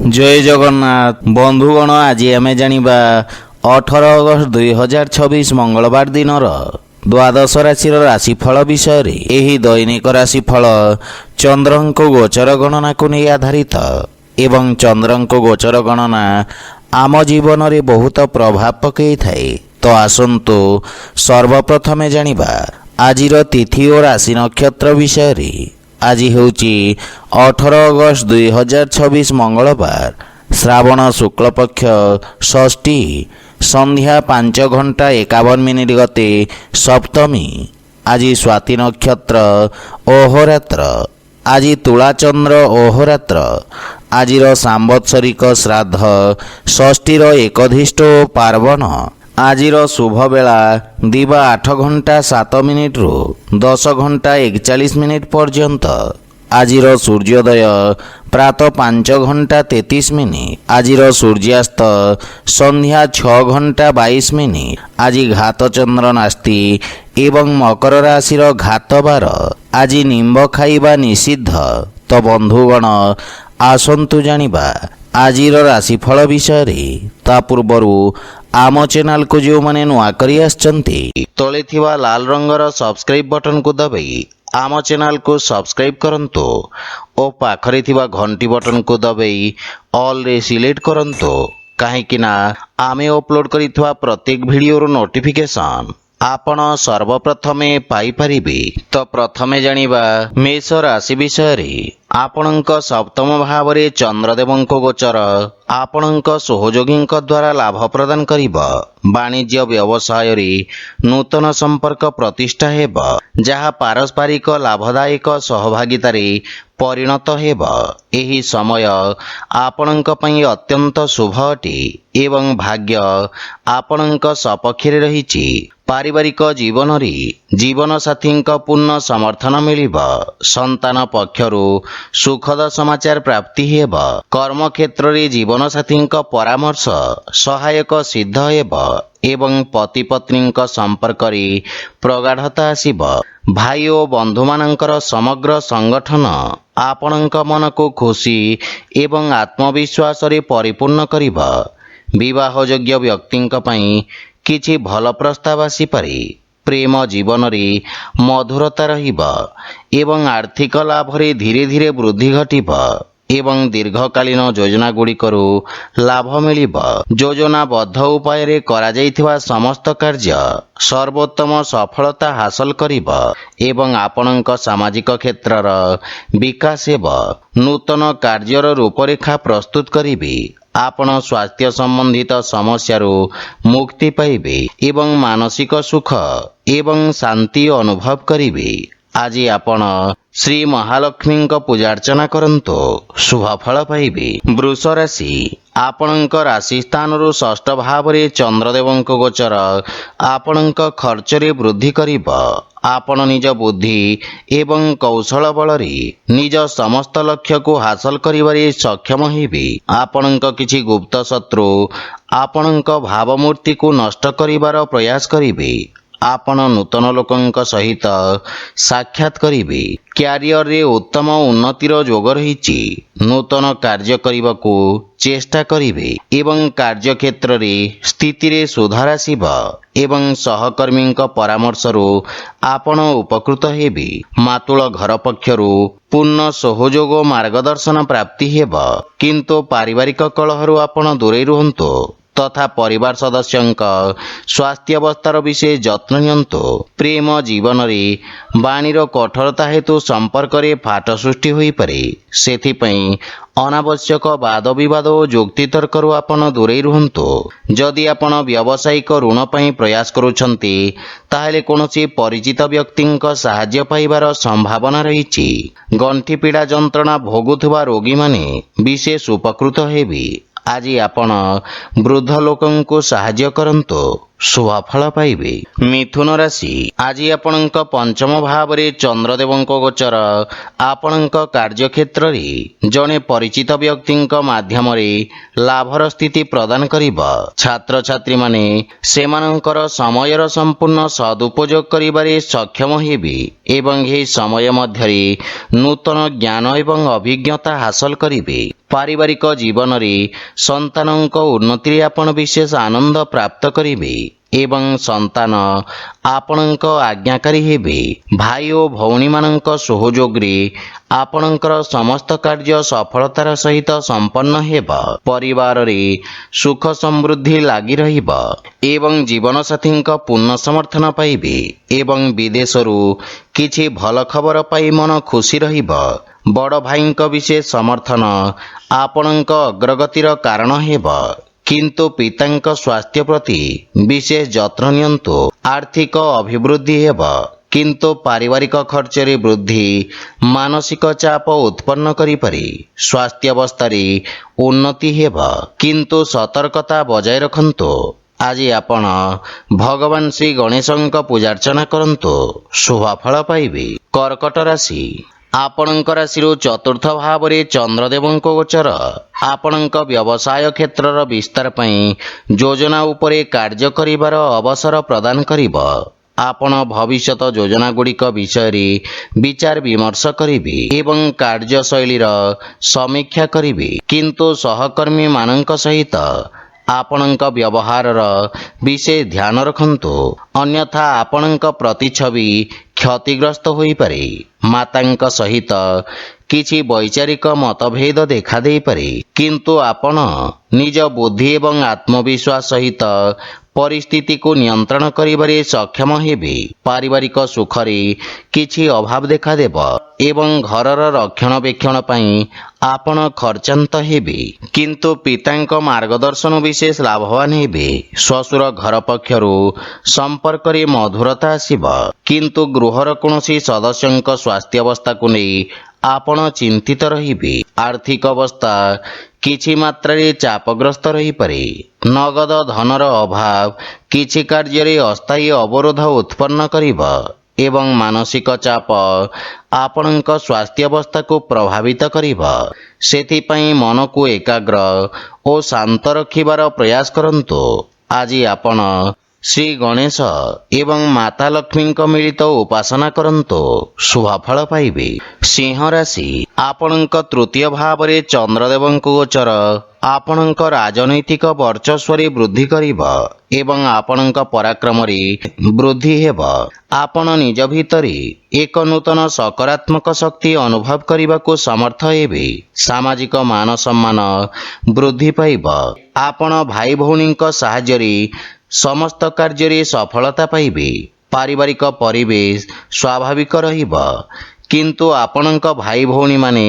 जय जगन्नाथ बंधुगण आज आम जानिबा 18 अगस्त 2026 मंगलवार दिन द्वादश राशि राशिफल विषय रे। एही दैनिक राशिफल चंद्रंक गोचर गणना को नहीं आधारित एवं चंद्रंक गोचर गणना आम जीवन रे बहुत प्रभाव पकई थाए। तो आसंतु सर्वप्रथमे जानिबा आजिर तिथि और राशि नक्षत्र विषय रे। आज हेउची 18 अगस्त 2026 मंगलवार श्रावण शुक्ल पक्ष षष्ठी संध्या 5:51 गते सप्तमी। आज स्वाति नक्षत्र अहोरात्र। आज तुलाचंद्र अहोरात्र। आजिर सांवत्सरिक श्राद्ध षष्ठीर एकधिष्ठ पार्वण। आजिर शुभ बेला दिवा 8:07 रु 10:41 पर्यंत। आजिर सूर्योदय प्रातः 5:33। आजिर सूर्यास्त संध्या 6:22। आज घात चंद्र नास्ति एवं मकर राशि घात बार। आज निम्ब खाइबा निषिद्ध। तो बंधुगण आसंतु जानिबा आजिर राशिफल विषय रे। ता पूर्वरु आम चैनल को जो माने नुआ करी आछंती तले थिबा लाल रंगर सब्सक्राइब बटन को दबाई आम चैनल को सब्सक्राइब करंतो और पाखरे थिबा घंटी बटन को दबाई ऑल रे सिलेक्ट करंतो। काहे कि ना आमे अपलोड करिथवा प्रत्येक वीडियो रो नोटिफिकेशन आपण सर्वप्रथमे पाई परिबे। तो प्रथमे जानिबा मेष राशि विषय रे। आपणक सप्तम भाव रे चंद्रदेवंक गोचर आपणक सहयोगींक द्वारा लाभ प्रदान करिब। वाणिज्य व्यवसाय रे नूतन संपर्क प्रतिष्ठा हेब जहा पारस्परिक लाभदायक सहभागिता रे परिणत हेब। एही समय आपणक पई अत्यंत शुभ अटे एवं भाग्य आपणक सपक्षरे रहिछि। पारिवारिक जीवन रे जीवन साथींक पूर्ण समर्थन मिलिब। संतान पक्षरु सुखद समाचार प्राप्ति हेब। कर्म क्षेत्र रे जीवन साथींक परामर्श सहायक सिद्ध हेब एवं पति पत्नींक संपर्क रे प्रगाढ़ता आसिब। भाई और बंधु मानकर समग्र संगठन आपणक मन को खुशी एवं आत्मविश्वास रे परिपूर्ण करिब। विवाह योग्य व्यक्तिंक पई किछि भल प्रस्ताव आसी पारे। प्रेम जीवन रे मधुरता रहिब एवं आर्थिक लाभ रे धीरे धीरे वृद्धि घटिब एवं दीर्घकालीन योजना गुड़िकरू लाभ मिलिब। योजनाबद्ध उपाय रे करा जाइथिबा समस्त कार्य सर्वोत्तम सफलता हासिल करिब एवं आपणक सामाजिक क्षेत्रर विकास हेब। नूतन कार्यर रूपरेखा प्रस्तुत करिबे। आपण स्वास्थ्य संबंधित समस्यारू मुक्ति पाइबे एवं मानसिक सुख एवं शांति अनुभव करिबे। आज आपण श्री महालक्ष्मी पूजा अर्चना करंतो शुभ फल पाइबे। वृष राशि आपणक राशि स्थान रु षष्ठ भाव रे चंद्रदेवंक गोचर आपणक खर्च रे वृद्धि करिब। आपण निज बुद्धि एवं कौशल बल रे निज समस्त लक्ष्य को हासिल करिबारे सक्षम हेबे। आपणक किछि गुप्त शत्रु आपणक भावमूर्ति को नष्ट करिबार प्रयास करिबे। आपण नूतन लोकंक सहित साक्षात करिबे। क्यारियर रे उत्तम उन्नतिर जोग रहिछि। नूतन कार्य करिबाकू चेष्टा करिबे एवं कार्य क्षेत्र रे स्थिति रे सुधार आसिब एवं सहकर्मींक परामर्शरू आपण उपकृत हेबे। मातुल घर पक्षरू पूर्ण सहयोग मार्गदर्शन प्राप्ति हेब किंतु पारिवारिक कलहरु आपण दूरे रुहंतो तथा परिवार सदस्यंक स्वास्थ्य अवस्थार विषय जत्न नियंतु। प्रेम जीवन रे वाणीर कठोरता हेतु संपर्क रे फाट सृष्टि होई पारे। सेथि पई अनावश्यक वाद विवाद और जुक्ति तर्करू आपण दूरे रुहंतु। जदि आपण व्यावसायिक ऋण पई प्रयास करूछंती ताहेले कोनोसी परिचित व्यक्तिंक सहाय्य पाइबार संभावना रहिछि। गंठी पीड़ा जंत्रणा भोगुथुवा रोगी माने विशेष उपकृत हेबे। आज आपण वृद्ध लोकंको सहाय्य करंतो ଶୁଭଫଳ ପାଇବେ। ମିଥୁନ ରାଶି ଆଜି ଆପଣଙ୍କ ପଞ୍ଚମ ଭାବରେ ଚନ୍ଦ୍ରଦେବଙ୍କ ଗୋଚର ଆପଣଙ୍କ କାର୍ଯ୍ୟକ୍ଷେତ୍ରରେ ଜଣେ ପରିଚିତ ବ୍ୟକ୍ତିଙ୍କ ମାଧ୍ୟମରେ ଲାଭର ସ୍ଥିତି ପ୍ରଦାନ କରିବ। ଛାତ୍ରଛାତ୍ରୀମାନେ ସେମାନଙ୍କର ସମୟର ସମ୍ପୂର୍ଣ୍ଣ ସଦୁପଯୋଗ କରିବାରେ ସକ୍ଷମ ହେବେ ଏବଂ ଏହି ସମୟ ମଧ୍ୟରେ ନୂତନ ଜ୍ଞାନ ଏବଂ ଅଭିଜ୍ଞତା ହାସଲ କରିବେ। ପାରିବାରିକ ଜୀବନରେ ସନ୍ତାନଙ୍କ ଉନ୍ନତିରେ ଆପଣ ବିଶେଷ ଆନନ୍ଦ ପ୍ରାପ୍ତ କରିବେ ଏବଂ ସନ୍ତାନ ଆପଣଙ୍କ ଆଜ୍ଞାକାରୀ ହେବେ। ଭାଇ ଓ ଭଉଣୀମାନଙ୍କ ସହଯୋଗରେ ଆପଣଙ୍କର ସମସ୍ତ କାର୍ଯ୍ୟ ସଫଳତାର ସହିତ ସମ୍ପନ୍ନ ହେବ। ପରିବାରରେ ସୁଖ ସମୃଦ୍ଧି ଲାଗି ରହିବ ଏବଂ ଜୀବନସାଥୀଙ୍କ ପୂର୍ଣ୍ଣ ସମର୍ଥନ ପାଇବେ ଏବଂ ବିଦେଶରୁ କିଛି ଭଲ ଖବର ପାଇ ମନ ଖୁସି ରହିବ। ବଡ଼ ଭାଇଙ୍କ ବିଶେଷ ସମର୍ଥନ ଆପଣଙ୍କ ଅଗ୍ରଗତିର କାରଣ ହେବ, କିନ୍ତୁ ପିତାଙ୍କ ସ୍ୱାସ୍ଥ୍ୟ ପ୍ରତି ବିଶେଷ ଯତ୍ନ ନିଅନ୍ତୁ। ଆର୍ଥିକ ଅଭିବୃଦ୍ଧି ହେବ, କିନ୍ତୁ ପାରିବାରିକ ଖର୍ଚ୍ଚରେ ବୃଦ୍ଧି ମାନସିକ ଚାପ ଉତ୍ପନ୍ନ କରିପାରେ। ସ୍ୱାସ୍ଥ୍ୟାବସ୍ଥାରେ ଉନ୍ନତି ହେବ, କିନ୍ତୁ ସତର୍କତା ବଜାୟ ରଖନ୍ତୁ। ଆଜି ଆପଣ ଭଗବାନ ଶ୍ରୀ ଗଣେଶଙ୍କ ପୂଜାର୍ଚ୍ଚନା କରନ୍ତୁ, ଶୁଭଫଳ ପାଇବେ। କର୍କଟ ରାଶି ଆପଣଙ୍କ ରାଶିରୁ ଚତୁର୍ଥ ଭାବରେ ଚନ୍ଦ୍ରଦେବଙ୍କ ଗୋଚର ଆପଣଙ୍କ ବ୍ୟବସାୟ କ୍ଷେତ୍ରର ବିସ୍ତାର ପାଇଁ ଯୋଜନା ଉପରେ କାର୍ଯ୍ୟ କରିବାର ଅବସର ପ୍ରଦାନ କରିବ। ଆପଣ ଭବିଷ୍ୟତ ଯୋଜନାଗୁଡ଼ିକ ବିଷୟରେ ବିଚାର ବିମର୍ଶ କରିବେ ଏବଂ କାର୍ଯ୍ୟଶୈଳୀର ସମୀକ୍ଷା କରିବେ, କିନ୍ତୁ ସହକର୍ମୀମାନଙ୍କ ସହିତ ଆପଣଙ୍କ ବ୍ୟବହାରର ବିଶେଷ ଧ୍ୟାନ ରଖନ୍ତୁ, ଅନ୍ୟଥା ଆପଣଙ୍କ ପ୍ରତିଛବି କ୍ଷତିଗ୍ରସ୍ତ ହୋଇପାରେ। ମାତାଙ୍କ ସହିତ କିଛି ବୈଚାରିକ ମତଭେଦ ଦେଖାଦେଇପାରେ, କିନ୍ତୁ ଆପଣ ନିଜ ବୁଦ୍ଧି ଏବଂ ଆତ୍ମବିଶ୍ୱାସ ସହିତ ପରିସ୍ଥିତିକୁ ନିୟନ୍ତ୍ରଣ କରିବାରେ ସକ୍ଷମ ହେବେ। ପାରିବାରିକ ସୁଖରେ କିଛି ଅଭାବ ଦେଖାଦେବ ଏବଂ ଘରର ରକ୍ଷଣାବେକ୍ଷଣ ପାଇଁ ଆପଣ ଖର୍ଚ୍ଚାନ୍ତ ହେବେ, କିନ୍ତୁ ପିତାଙ୍କ ମାର୍ଗଦର୍ଶନ ବିଶେଷ ଲାଭବାନ ହେବେ। ଶ୍ୱଶୁର ଘର ପକ୍ଷରୁ ସମ୍ପର୍କରେ ମଧୁରତା ଆସିବ, କିନ୍ତୁ ଗୃହର କୌଣସି ସଦସ୍ୟଙ୍କ ସ୍ୱାସ୍ଥ୍ୟାବସ୍ଥାକୁ ନେଇ ଆପଣ ଚିନ୍ତିତ ରହିବେ। ଆର୍ଥିକ ଅବସ୍ଥା କିଛି ମାତ୍ରାରେ ଚାପଗ୍ରସ୍ତ ରହିପାରେ। ନଗଦ ଧନର ଅଭାବ କିଛି କାର୍ଯ୍ୟରେ ଅସ୍ଥାୟୀ ଅବରୋଧ ଉତ୍ପନ୍ନ କରିବ ଏବଂ ମାନସିକ ଚାପ ଆପଣଙ୍କ ସ୍ୱାସ୍ଥ୍ୟାବସ୍ଥାକୁ ପ୍ରଭାବିତ କରିବ। ସେଥିପାଇଁ ମନକୁ ଏକାଗ୍ର ଓ ଶାନ୍ତ ରଖିବାର ପ୍ରୟାସ କରନ୍ତୁ। ଆଜି ଆପଣ ଶ୍ରୀ ଗଣେଶ ଏବଂ ମାତା ଲକ୍ଷ୍ମୀଙ୍କ ମିଳିତ ଉପାସନା କରନ୍ତୁ, ଶୁଭଫଳ ପାଇବେ। ସିଂହ ରାଶି ଆପଣଙ୍କ ତୃତୀୟ ଭାବରେ ଚନ୍ଦ୍ରଦେବଙ୍କ ଗୋଚର ଆପଣଙ୍କ ରାଜନୈତିକ ବର୍ଚସ୍ୱରେ ବୃଦ୍ଧି କରିବ ଏବଂ ଆପଣଙ୍କ ପରାକ୍ରମରେ ବୃଦ୍ଧି ହେବ। ଆପଣ ନିଜ ଭିତରେ ଏକ ନୂତନ ସକାରାତ୍ମକ ଶକ୍ତି ଅନୁଭବ କରିବାକୁ ସମର୍ଥ ହେବେ। ସାମାଜିକ ମାନ ସମ୍ମାନ ବୃଦ୍ଧି ପାଇବ। ଆପଣ ଭାଇ ଭଉଣୀଙ୍କ ସାହାଯ୍ୟରେ ସମସ୍ତ କାର୍ଯ୍ୟରେ ସଫଳତା ପାଇବେ। ପାରିବାରିକ ପରିବେଶ ସ୍ୱାଭାବିକ ରହିବ, କିନ୍ତୁ ଆପଣଙ୍କ ଭାଇ ଭଉଣୀମାନେ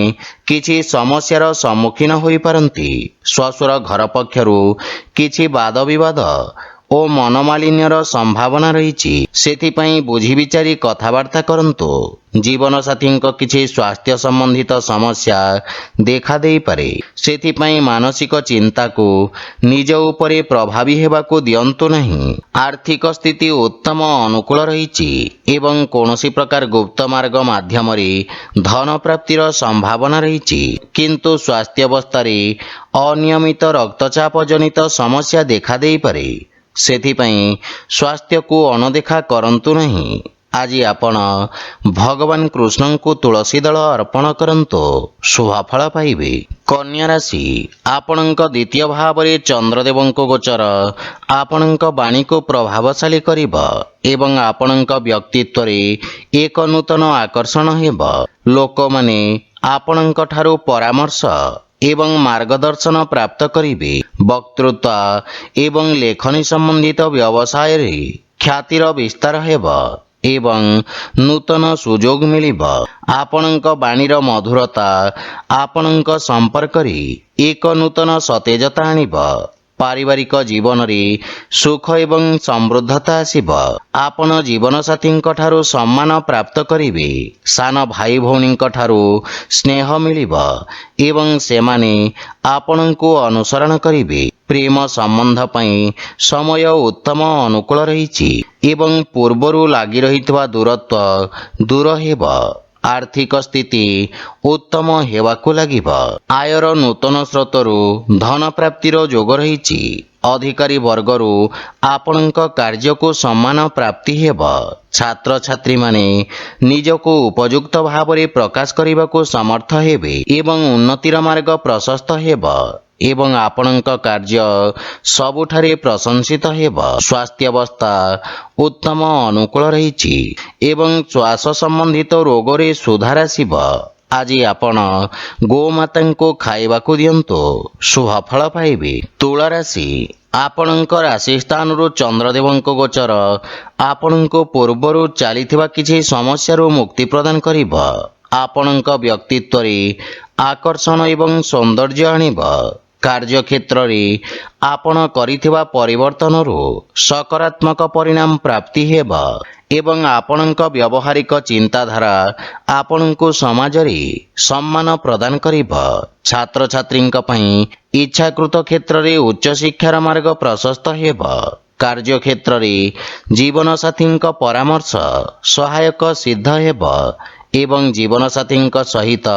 କିଛି ସମସ୍ୟାର ସମ୍ମୁଖୀନ ହୋଇପାରନ୍ତି। ଶ୍ୱଶୁର ଘର ପକ୍ଷରୁ କିଛି ବାଦବିବାଦ ଓ ମନମାଳିନ୍ୟର ସମ୍ଭାବନା ରହିଛି, ସେଥିପାଇଁ ବୁଝିବିଚାରି କଥାବାର୍ତ୍ତା କରନ୍ତୁ। ଜୀବନସାଥୀଙ୍କ କିଛି ସ୍ୱାସ୍ଥ୍ୟ ସମ୍ବନ୍ଧିତ ସମସ୍ୟା ଦେଖାଦେଇପାରେ, ସେଥିପାଇଁ ମାନସିକ ଚିନ୍ତାକୁ ନିଜ ଉପରେ ପ୍ରଭାବୀ ହେବାକୁ ଦିଅନ୍ତୁ ନାହିଁ। ଆର୍ଥିକ ସ୍ଥିତି ଉତ୍ତମ ଅନୁକୂଳ ରହିଛି ଏବଂ କୌଣସି ପ୍ରକାର ଗୁପ୍ତ ମାର୍ଗ ମାଧ୍ୟମରେ ଧନ ପ୍ରାପ୍ତିର ସମ୍ଭାବନା ରହିଛି, କିନ୍ତୁ ସ୍ୱାସ୍ଥ୍ୟାବସ୍ଥାରେ ଅନିୟମିତ ରକ୍ତଚାପ ଜନିତ ସମସ୍ୟା ଦେଖାଦେଇପାରେ, ସେଥିପାଇଁ ସ୍ୱାସ୍ଥ୍ୟକୁ ଅଣଦେଖା କରନ୍ତୁ ନାହିଁ। ଆଜି ଆପଣ ଭଗବାନ କୃଷ୍ଣଙ୍କୁ ତୁଳସୀ ଦଳ ଅର୍ପଣ କରନ୍ତୁ, ଶୁଭଫଳ ପାଇବେ। କନ୍ୟା ରାଶି ଆପଣଙ୍କ ଦ୍ୱିତୀୟ ଭାବରେ ଚନ୍ଦ୍ରଦେବଙ୍କ ଗୋଚର ଆପଣଙ୍କ ବାଣୀକୁ ପ୍ରଭାବଶାଳୀ କରିବ ଏବଂ ଆପଣଙ୍କ ବ୍ୟକ୍ତିତ୍ୱରେ ଏକ ନୂତନ ଆକର୍ଷଣ ହେବ। ଲୋକମାନେ ଆପଣଙ୍କ ଠାରୁ ପରାମର୍ଶ ଏବଂ ମାର୍ଗଦର୍ଶନ ପ୍ରାପ୍ତ କରିବେ। ବକ୍ତୃତା ଏବଂ ଲେଖନୀ ସମ୍ବନ୍ଧିତ ବ୍ୟବସାୟରେ ଖ୍ୟାତିର ବିସ୍ତାର ହେବ ଏବଂ ନୂତନ ସୁଯୋଗ ମିଳିବ। ଆପଣଙ୍କ ବାଣୀର ମଧୁରତା ଆପଣଙ୍କ ସମ୍ପର୍କରେ ଏକ ନୂତନ ସତେଜତା ଆଣିବ ପାରିବାରିକ ଜୀବନରେ ସୁଖ ଏବଂ ସମୃଦ୍ଧତା ଆସିବ। ଆପଣ ଜୀବନସାଥୀଙ୍କ ଠାରୁ ସମ୍ମାନ ପ୍ରାପ୍ତ କରିବେ। ସାନ ଭାଇ ଭଉଣୀଙ୍କ ଠାରୁ ସ୍ନେହ ମିଳିବ ଏବଂ ସେମାନେ ଆପଣଙ୍କୁ ଅନୁସରଣ କରିବେ। ପ୍ରେମ ସମ୍ବନ୍ଧ ପାଇଁ ସମୟ ଉତ୍ତମ ଅନୁକୂଳ ରହିଛି ଏବଂ ପୂର୍ବରୁ ଲାଗି ରହିଥିବା ଦୂରତ୍ୱ ଦୂର ହେବ। ଆର୍ଥିକ ସ୍ଥିତି ଉତ୍ତମ ହେବାକୁ ଲାଗିବ। ଆୟର ନୂତନ ସ୍ରୋତରୁ ଧନ ପ୍ରାପ୍ତିର ଯୋଗ ରହିଛି। ଅଧିକାରୀ ବର୍ଗରୁ ଆପଣଙ୍କ କାର୍ଯ୍ୟକୁ ସମ୍ମାନ ପ୍ରାପ୍ତି ହେବ। ଛାତ୍ରଛାତ୍ରୀମାନେ ନିଜକୁ ଉପଯୁକ୍ତ ଭାବରେ ପ୍ରକାଶ କରିବାକୁ ସମର୍ଥ ହେବେ ଏବଂ ଉନ୍ନତିର ମାର୍ଗ ପ୍ରଶସ୍ତ ହେବ ଏବଂ ଆପଣଙ୍କ କାର୍ଯ୍ୟ ସବୁଠାରେ ପ୍ରଶଂସିତ ହେବ। ସ୍ୱାସ୍ଥ୍ୟାବସ୍ଥା ଉତ୍ତମ ଅନୁକୂଳ ରହିଛି ଏବଂ ଶ୍ୱାସ ସମ୍ବନ୍ଧିତ ରୋଗରେ ସୁଧାର ଆସିବ। ଆଜି ଆପଣ ଗୋମାତାଙ୍କୁ ଖାଇବାକୁ ଦିଅନ୍ତୁ, ଶୁଭଫଳ ପାଇବେ। ତୁଳା ରାଶି, ଆପଣଙ୍କ ରାଶି ସ୍ଥାନରୁ ଚନ୍ଦ୍ରଦେବଙ୍କ ଗୋଚର ଆପଣଙ୍କୁ ପୂର୍ବରୁ ଚାଲିଥିବା କିଛି ସମସ୍ୟାରୁ ମୁକ୍ତି ପ୍ରଦାନ କରିବ। ଆପଣଙ୍କ ବ୍ୟକ୍ତିତ୍ୱରେ ଆକର୍ଷଣ ଏବଂ ସୌନ୍ଦର୍ଯ୍ୟ ଆଣିବ। କାର୍ଯ୍ୟକ୍ଷେତ୍ରରେ ଆପଣ କରିଥିବା ପରିବର୍ତ୍ତନରୁ ସକାରାତ୍ମକ ପରିଣାମ ପ୍ରାପ୍ତି ହେବ ଏବଂ ଆପଣଙ୍କ ବ୍ୟବହାରିକ ଚିନ୍ତାଧାରା ଆପଣଙ୍କୁ ସମାଜରେ ସମ୍ମାନ ପ୍ରଦାନ କରିବ। ଛାତ୍ରଛାତ୍ରୀଙ୍କ ପାଇଁ ଇଚ୍ଛାକୃତ କ୍ଷେତ୍ରରେ ଉଚ୍ଚଶିକ୍ଷାର ମାର୍ଗ ପ୍ରଶସ୍ତ ହେବ। କାର୍ଯ୍ୟକ୍ଷେତ୍ରରେ ଜୀବନସାଥୀଙ୍କ ପରାମର୍ଶ ସହାୟକ ସିଦ୍ଧ ହେବ ଏବଂ ଜୀବନସାଥୀଙ୍କ ସହିତ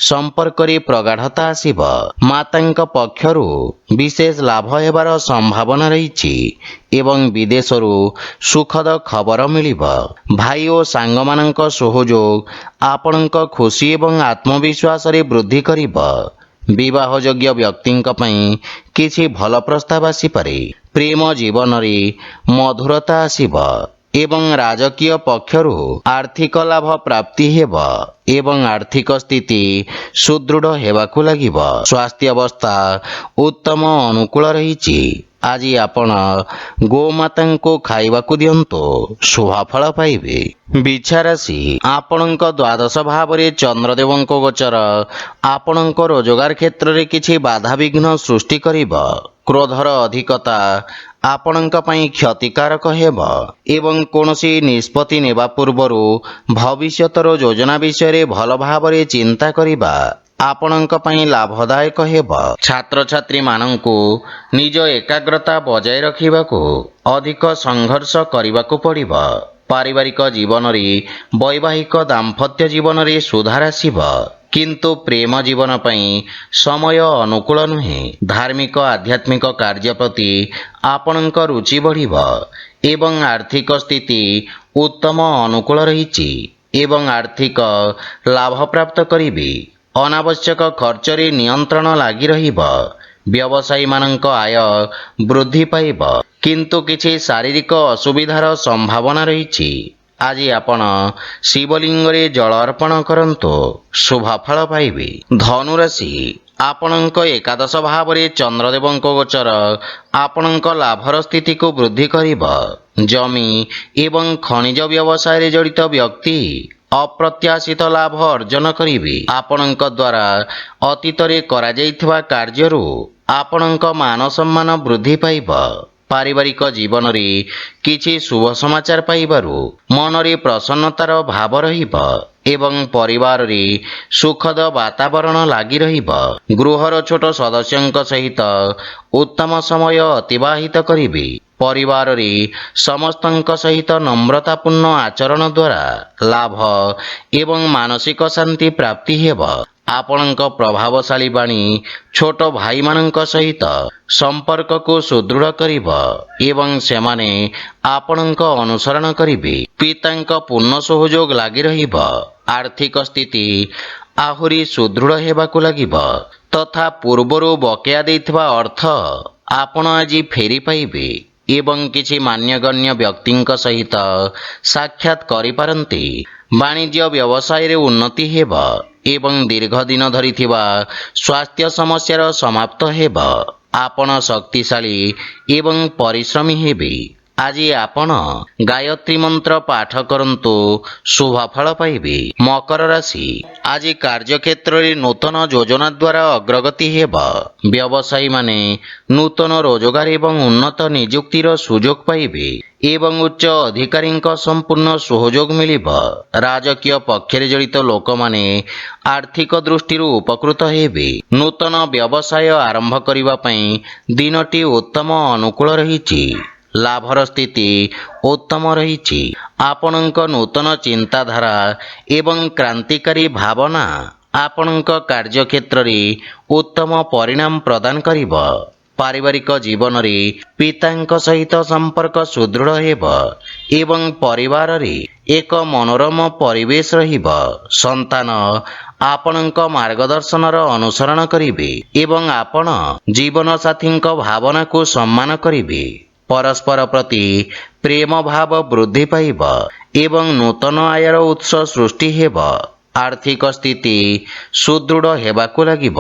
ସମ୍ପର୍କରେ ପ୍ରଗାଢ଼ତା ଆସିବ। ମାତାଙ୍କ ପକ୍ଷରୁ ବିଶେଷ ଲାଭ ହେବାର ସମ୍ଭାବନା ରହିଛି ଏବଂ ବିଦେଶରୁ ସୁଖଦ ଖବର ମିଳିବ। ଭାଇ ଓ ସାଙ୍ଗମାନଙ୍କ ସହଯୋଗ ଆପଣଙ୍କ ଖୁସି ଏବଂ ଆତ୍ମବିଶ୍ୱାସରେ ବୃଦ୍ଧି କରିବ। ବିବାହଯୋଗ୍ୟ ବ୍ୟକ୍ତିଙ୍କ ପାଇଁ କିଛି ଭଲ ପ୍ରସ୍ତାବ ଆସିପାରେ। ପ୍ରେମ ଜୀବନରେ ମଧୁରତା ଆସିବ ଏବଂ ରାଜକୀୟ ପକ୍ଷରୁ ଆର୍ଥିକ ଲାଭ ପ୍ରାପ୍ତି ହେବ ଏବଂ ଆର୍ଥିକ ସ୍ଥିତି ସୁଦୃଢ଼ ହେବାକୁ ଲାଗିବ। ସ୍ୱାସ୍ଥ୍ୟାବସ୍ଥା ଉତ୍ତମ ଅନୁକୂଳ ରହିଛି। ଆଜି ଆପଣ ଗୋମାତାଙ୍କୁ ଖାଇବାକୁ ଦିଅନ୍ତୁ, ଶୁଭଫଳ ପାଇବେ। ବିଛା ରାଶି, ଆପଣଙ୍କ ଦ୍ୱାଦଶ ଭାବରେ ଚନ୍ଦ୍ରଦେବଙ୍କ ଗୋଚର ଆପଣଙ୍କ ରୋଜଗାର କ୍ଷେତ୍ରରେ କିଛି ବାଧାବିଘ୍ନ ସୃଷ୍ଟି କରିବ। କ୍ରୋଧର ଅଧିକତା ଆପଣଙ୍କ ପାଇଁ କ୍ଷତିକାରକ ହେବ ଏବଂ କୌଣସି ନିଷ୍ପତ୍ତି ନେବା ପୂର୍ବରୁ ଭବିଷ୍ୟତର ଯୋଜନା ବିଷୟରେ ଭଲ ଭାବରେ ଚିନ୍ତା କରିବା ଆପଣଙ୍କ ପାଇଁ ଲାଭଦାୟକ ହେବ। ଛାତ୍ରଛାତ୍ରୀମାନଙ୍କୁ ନିଜ ଏକାଗ୍ରତା ବଜାୟ ରଖିବାକୁ ଅଧିକ ସଂଘର୍ଷ କରିବାକୁ ପଡ଼ିବ। ପାରିବାରିକ ଜୀବନରେ ବୈବାହିକ ଦାମ୍ପତ୍ୟ ଜୀବନରେ ସୁଧାର ଆସିବ କିନ୍ତୁ ପ୍ରେମ ଜୀବନ ପାଇଁ ସମୟ ଅନୁକୂଳ ନୁହେଁ। ଧାର୍ମିକ ଆଧ୍ୟାତ୍ମିକ କାର୍ଯ୍ୟ ପ୍ରତି ଆପଣଙ୍କ ରୁଚି ବଢ଼ିବ ଏବଂ ଆର୍ଥିକ ସ୍ଥିତି ଉତ୍ତମ ଅନୁକୂଳ ରହିଛି ଏବଂ ଆର୍ଥିକ ଲାଭ ପ୍ରାପ୍ତ କରିବେ। ଅନାବଶ୍ୟକ ଖର୍ଚ୍ଚରେ ନିୟନ୍ତ୍ରଣ ଲାଗି ରହିବ। ବ୍ୟବସାୟୀମାନଙ୍କ ଆୟ ବୃଦ୍ଧି ପାଇବ କିନ୍ତୁ କିଛି ଶାରୀରିକ ଅସୁବିଧାର ସମ୍ଭାବନା ରହିଛି। ଆଜି ଆପଣ ଶିବଲିଙ୍ଗରେ ଜଳ ଅର୍ପଣ କରନ୍ତୁ, ଶୁଭଫଳ ପାଇବେ। ଧନୁରାଶି, ଆପଣଙ୍କ ଏକାଦଶ ଭାବରେ ଚନ୍ଦ୍ରଦେବଙ୍କ ଗୋଚର ଆପଣଙ୍କ ଲାଭର ସ୍ଥିତିକୁ ବୃଦ୍ଧି କରିବ। ଜମି ଏବଂ ଖଣିଜ ବ୍ୟବସାୟରେ ଜଡ଼ିତ ବ୍ୟକ୍ତି ଅପ୍ରତ୍ୟାଶିତ ଲାଭ ଅର୍ଜନ କରିବେ। ଆପଣଙ୍କ ଦ୍ୱାରା ଅତୀତରେ କରାଯାଇଥିବା କାର୍ଯ୍ୟରୁ ଆପଣଙ୍କ ମାନ ସମ୍ମାନ ବୃଦ୍ଧି ପାଇବ। ପାରିବାରିକ ଜୀବନରେ କିଛି ଶୁଭ ସମାଚାର ପାଇବାରୁ ମନରେ ପ୍ରସନ୍ନତାର ଭାବ ରହିବ ଏବଂ ପରିବାରରେ ସୁଖଦ ବାତାବରଣ ଲାଗି ରହିବ। ଗୃହର ଛୋଟ ସଦସ୍ୟଙ୍କ ସହିତ ଉତ୍ତମ ସମୟ ଅତିବାହିତ କରିବେ। ପରିବାରରେ ସମସ୍ତଙ୍କ ସହିତ নম্রতাପୂର୍ଣ୍ଣ ଆଚରଣ ଦ୍ୱାରା ଲାଭ ଏବଂ ମାନସିକ ଶାନ୍ତି ପ୍ରାପ୍ତି ହେବ। ଆପଣଙ୍କ ପ୍ରଭାବଶାଳୀ ବାଣୀ ଛୋଟ ଭାଇମାନଙ୍କ ସହିତ ସମ୍ପର୍କକୁ ସୁଦୃଢ଼ କରିବ ଏବଂ ସେମାନେ ଆପଣଙ୍କ ଅନୁସରଣ କରିବେ। ପିତାଙ୍କ ପୂର୍ଣ୍ଣ ସହଯୋଗ ଲାଗି ରହିବ। ଆର୍ଥିକ ସ୍ଥିତି ଆହୁରି ସୁଦୃଢ଼ ହେବାକୁ ଲାଗିବ ତଥା ପୂର୍ବରୁ ବକେୟା ଦେଇଥିବା ଅର୍ଥ ଆପଣ ଆଜି ଫେରି ପାଇବେ ଏବଂ କିଛି ମାନ୍ୟଗଣ୍ୟ ବ୍ୟକ୍ତିଙ୍କ ସହିତ ସାକ୍ଷାତ କରିପାରନ୍ତି। ବାଣିଜ୍ୟ ବ୍ୟବସାୟରେ ଉନ୍ନତି ହେବ ଏବଂ ଦୀର୍ଘ ଦିନ ଧରି ଥିବା ସ୍ୱାସ୍ଥ୍ୟ ସମସ୍ୟାର ସମାପ୍ତ ହେବ। ଆପଣ ଶକ୍ତିଶାଳୀ ଏବଂ ପରିଶ୍ରମୀ ହେବେ। ଆଜି ଆପଣ ଗାୟତ୍ରୀ ମନ୍ତ୍ର ପାଠ କରନ୍ତୁ, ଶୁଭ ଫଳ ପାଇବେ। ମକର ରାଶି, ଆଜି କାର୍ଯ୍ୟକ୍ଷେତ୍ରରେ ନୂତନ ଯୋଜନା ଦ୍ୱାରା ଅଗ୍ରଗତି ହେବ। ବ୍ୟବସାୟୀମାନେ ନୂତନ ରୋଜଗାର ଏବଂ ଉନ୍ନତ ନିଯୁକ୍ତିର ସୁଯୋଗ ପାଇବେ ଏବଂ ଉଚ୍ଚ ଅଧିକାରୀଙ୍କ ସମ୍ପୂର୍ଣ୍ଣ ସହଯୋଗ ମିଳିବ। ରାଜକୀୟ ପକ୍ଷରେ ଜଡ଼ିତ ଲୋକମାନେ ଆର୍ଥିକ ଦୃଷ୍ଟିରୁ ଉପକୃତ ହେବେ। ନୂତନ ବ୍ୟବସାୟ ଆରମ୍ଭ କରିବା ପାଇଁ ଦିନଟି ଉତ୍ତମ ଅନୁକୂଳ ରହିଛି। ଲାଭର ସ୍ଥିତି ଉତ୍ତମ ରହିଛି। ଆପଣଙ୍କ ନୂତନ ଚିନ୍ତାଧାରା ଏବଂ କ୍ରାନ୍ତିକାରୀ ଭାବନା ଆପଣଙ୍କ କାର୍ଯ୍ୟକ୍ଷେତ୍ରରେ ଉତ୍ତମ ପରିଣାମ ପ୍ରଦାନ କରିବ। ପାରିବାରିକ ଜୀବନରେ ପିତାଙ୍କ ସହିତ ସମ୍ପର୍କ ସୁଦୃଢ଼ ହେବ ଏବଂ ପରିବାରରେ ଏକ ମନୋରମ ପରିବେଶ ରହିବ। ସନ୍ତାନ ଆପଣଙ୍କ ମାର୍ଗଦର୍ଶନର ଅନୁସରଣ କରିବେ ଏବଂ ଆପଣ ଜୀବନସାଥୀଙ୍କ ଭାବନାକୁ ସମ୍ମାନ କରିବେ। ପରସ୍ପର ପ୍ରତି ପ୍ରେମ ଭାବ ବୃଦ୍ଧି ପାଇବ ଏବଂ ନୂତନ ଆୟର ଉତ୍ସ ସୃଷ୍ଟି ହେବ। ଆର୍ଥିକ ସ୍ଥିତି ସୁଦୃଢ଼ ହେବାକୁ ଲାଗିବ।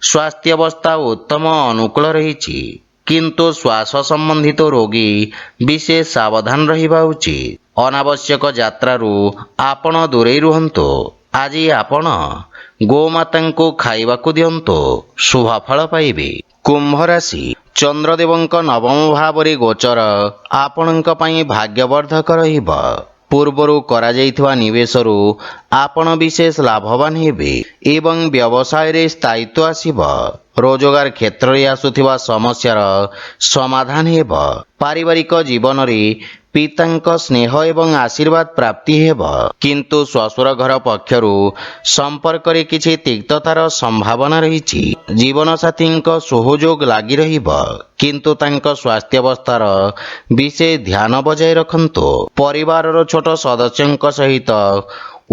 ସ୍ୱାସ୍ଥ୍ୟାବସ୍ଥା ଉତ୍ତମ ଅନୁକୂଳ ରହିଛି, କିନ୍ତୁ ଶ୍ୱାସ ସମ୍ବନ୍ଧିତ ରୋଗୀ ବିଶେଷ ସାବଧାନ ରହିବା ଉଚିତ। ଅନାବଶ୍ୟକ ଯାତ୍ରାରୁ ଆପଣ ଦୂରେଇ ରୁହନ୍ତୁ। ଆଜି ଆପଣ ଗୋମାତାଙ୍କୁ ଖାଇବାକୁ ଦିଅନ୍ତୁ, ଶୁଭ ଫଳ ପାଇବେ। କୁମ୍ଭ ରାଶି, ଚନ୍ଦ୍ରଦେବଙ୍କ ନବମ ଭାବରେ ଗୋଚର ଆପଣଙ୍କ ପାଇଁ ଭାଗ୍ୟବର୍ଦ୍ଧକ ରହିବ। ପୂର୍ବରୁ କରାଯାଇଥିବା ନିବେଶରୁ ଆପଣ ବିଶେଷ ଲାଭବାନ ହେବେ ଏବଂ ବ୍ୟବସାୟରେ ସ୍ଥାୟିତ୍ୱ ଆସିବ। ରୋଜଗାର କ୍ଷେତ୍ରରେ ଆସୁଥିବା ସମସ୍ୟାର ସମାଧାନ ହେବ। ପାରିବାରିକ ଜୀବନରେ ପିତାଙ୍କ ସ୍ନେହ ଏବଂ ଆଶୀର୍ବାଦ ପ୍ରାପ୍ତି ହେବ, କିନ୍ତୁ ଶ୍ୱଶୁର ଘର ପକ୍ଷରୁ ସମ୍ପର୍କରେ କିଛି ତିକ୍ତତାର ସମ୍ଭାବନା ରହିଛି। ଜୀବନସାଥୀଙ୍କ ସହଯୋଗ ଲାଗି ରହିବ, କିନ୍ତୁ ତାଙ୍କ ସ୍ୱାସ୍ଥ୍ୟାବସ୍ଥାର ବିଶେଷ ଧ୍ୟାନ ବଜାୟ ରଖନ୍ତୁ। ପରିବାରର ଛୋଟ ସଦସ୍ୟଙ୍କ ସହିତ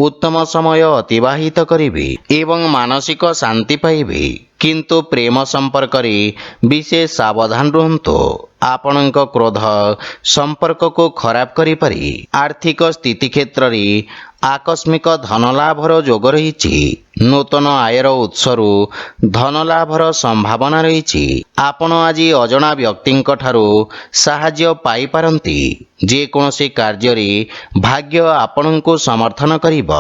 ଉତ୍ତମ ସମୟ ଅତିବାହିତ କରିବେ ଏବଂ ମାନସିକ ଶାନ୍ତି ପାଇବେ, କିନ୍ତୁ ପ୍ରେମ ସମ୍ପର୍କରେ ବିଶେଷ ସାବଧାନ ରୁହନ୍ତୁ। ଆପଣଙ୍କ କ୍ରୋଧ ସମ୍ପର୍କକୁ ଖରାପ କରିପାରେ। ଆର୍ଥିକ ସ୍ଥିତି କ୍ଷେତ୍ରରେ ଆକସ୍ମିକ ଧନଲାଭର ଯୋଗ ରହିଛି। ନୂତନ ଆୟର ଉତ୍ସରୁ ଧନଲାଭର ସମ୍ଭାବନା ରହିଛି। ଆପଣ ଆଜି ଅଜଣା ବ୍ୟକ୍ତିଙ୍କ ଠାରୁ ସାହାଯ୍ୟ ପାଇପାରନ୍ତି। ଯେକୌଣସି କାର୍ଯ୍ୟରେ ଭାଗ୍ୟ ଆପଣଙ୍କୁ ସମର୍ଥନ କରିବ,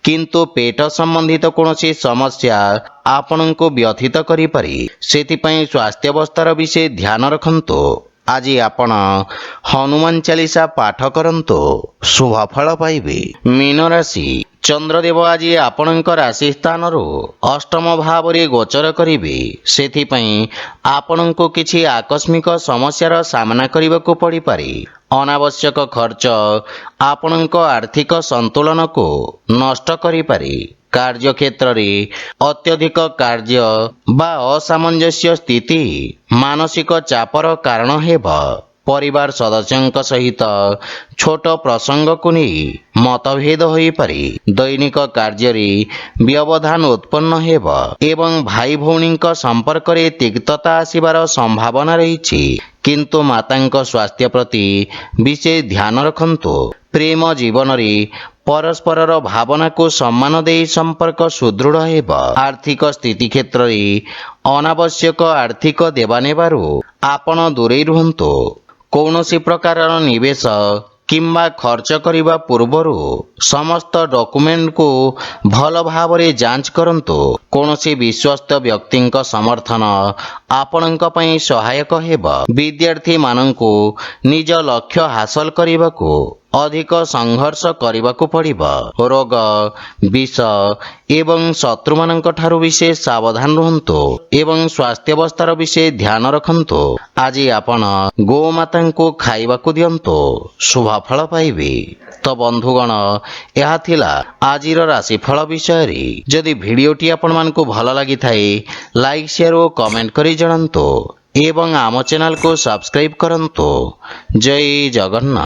କିନ୍ତୁ ପେଟ ସମ୍ବନ୍ଧିତ କୌଣସି ସମସ୍ୟା ଆପଣଙ୍କୁ ବ୍ୟଥିତ କରିପାରେ। ସେଥିପାଇଁ ସ୍ୱାସ୍ଥ୍ୟାବସ୍ଥାର ବିଶେଷ ଧ୍ୟାନ ରଖନ୍ତୁ। ଆଜି ଆପଣ ହନୁମାନ ଚାଳିଶା ପାଠ କରନ୍ତୁ, ଶୁଭ ଫଳ ପାଇବେ। ମୀନ ରାଶି, ଚନ୍ଦ୍ରଦେବ ଆଜି ଆପଣଙ୍କ ରାଶି ସ୍ଥାନରୁ ଅଷ୍ଟମ ଭାବରେ ଗୋଚର କରିବେ। ସେଥିପାଇଁ ଆପଣଙ୍କୁ କିଛି ଆକସ୍ମିକ ସମସ୍ୟାର ସାମ୍ନା କରିବାକୁ ପଡ଼ିପାରେ। ଅନାବଶ୍ୟକ ଖର୍ଚ୍ଚ ଆପଣଙ୍କ ଆର୍ଥିକ ସନ୍ତୁଳନକୁ ନଷ୍ଟ କରିପାରେ। କାର୍ଯ୍ୟକ୍ଷେତ୍ରରେ ଅତ୍ୟଧିକ କାର୍ଯ୍ୟ ବା ଅସାମଞ୍ଜସ୍ୟ ସ୍ଥିତି ମାନସିକ ଚାପର କାରଣ ହେବ। ପରିବାର ସଦସ୍ୟଙ୍କ ସହିତ ଛୋଟ ପ୍ରସଙ୍ଗକୁ ନେଇ ମତଭେଦ ହୋଇପାରେ। ଦୈନିକ କାର୍ଯ୍ୟରେ ବ୍ୟବଧାନ ଉତ୍ପନ୍ନ ହେବ ଏବଂ ଭାଇ ଭଉଣୀଙ୍କ ସମ୍ପର୍କରେ ତିକ୍ତତା ଆସିବାର ସମ୍ଭାବନା ରହିଛି, କିନ୍ତୁ ମାତାଙ୍କ ସ୍ୱାସ୍ଥ୍ୟ ପ୍ରତି ବିଶେଷ ଧ୍ୟାନ ରଖନ୍ତୁ। ପ୍ରେମ ଜୀବନରେ ପରସ୍ପରର ଭାବନାକୁ ସମ୍ମାନ ଦେଇ ସମ୍ପର୍କ ସୁଦୃଢ଼ ହେବ। ଆର୍ଥିକ ସ୍ଥିତି କ୍ଷେତ୍ରରେ ଅନାବଶ୍ୟକ ଆର୍ଥିକ ଦେବାନେବାରୁ ଆପଣ ଦୂରେଇ ରୁହନ୍ତୁ। କୌଣସି ପ୍ରକାରର ନିବେଶ କିମ୍ବା ଖର୍ଚ୍ଚ କରିବା ପୂର୍ବରୁ ସମସ୍ତ ଡକୁମେଣ୍ଟକୁ ଭଲ ଭାବରେ ଯାଞ୍ଚ କରନ୍ତୁ। କୌଣସି ବିଶ୍ୱସ୍ତ ବ୍ୟକ୍ତିଙ୍କ ସମର୍ଥନ ଆପଣଙ୍କ ପାଇଁ ସହାୟକ ହେବ। ବିଦ୍ୟାର୍ଥୀମାନଙ୍କୁ ନିଜ ଲକ୍ଷ୍ୟ ହାସଲ କରିବାକୁ ଅଧିକ ସଂଘର୍ଷ କରିବାକୁ ପଡ଼ିବ। ରୋଗ, ବିଷ ଏବଂ ଶତ୍ରୁମାନଙ୍କ ଠାରୁ ବିଶେଷ ସାବଧାନ ରୁହନ୍ତୁ ଏବଂ ସ୍ୱାସ୍ଥ୍ୟାବସ୍ଥାର ବିଶେଷ ଧ୍ୟାନ ରଖନ୍ତୁ। ଆଜି ଆପଣ ଗୋମାତାଙ୍କୁ ଖାଇବାକୁ ଦିଅନ୍ତୁ, ଶୁଭ ଫଳ ପାଇବେ। ତ ବନ୍ଧୁଗଣ, ଏହା ଥିଲା ଆଜିର ରାଶିଫଳ ବିଷୟରେ। ଯଦି ଭିଡ଼ିଓଟି ଆପଣମାନଙ୍କୁ ଭଲ ଲାଗିଥାଏ, ଲାଇକ୍, ସେୟାର ଓ କମେଣ୍ଟ କରି ଜଣାନ୍ତୁ ଏବଂ ଆମ ଚ୍ୟାନେଲକୁ ସବସ୍କ୍ରାଇବ୍ କରନ୍ତୁ। ଜୟ ଜଗନ୍ନାଥ।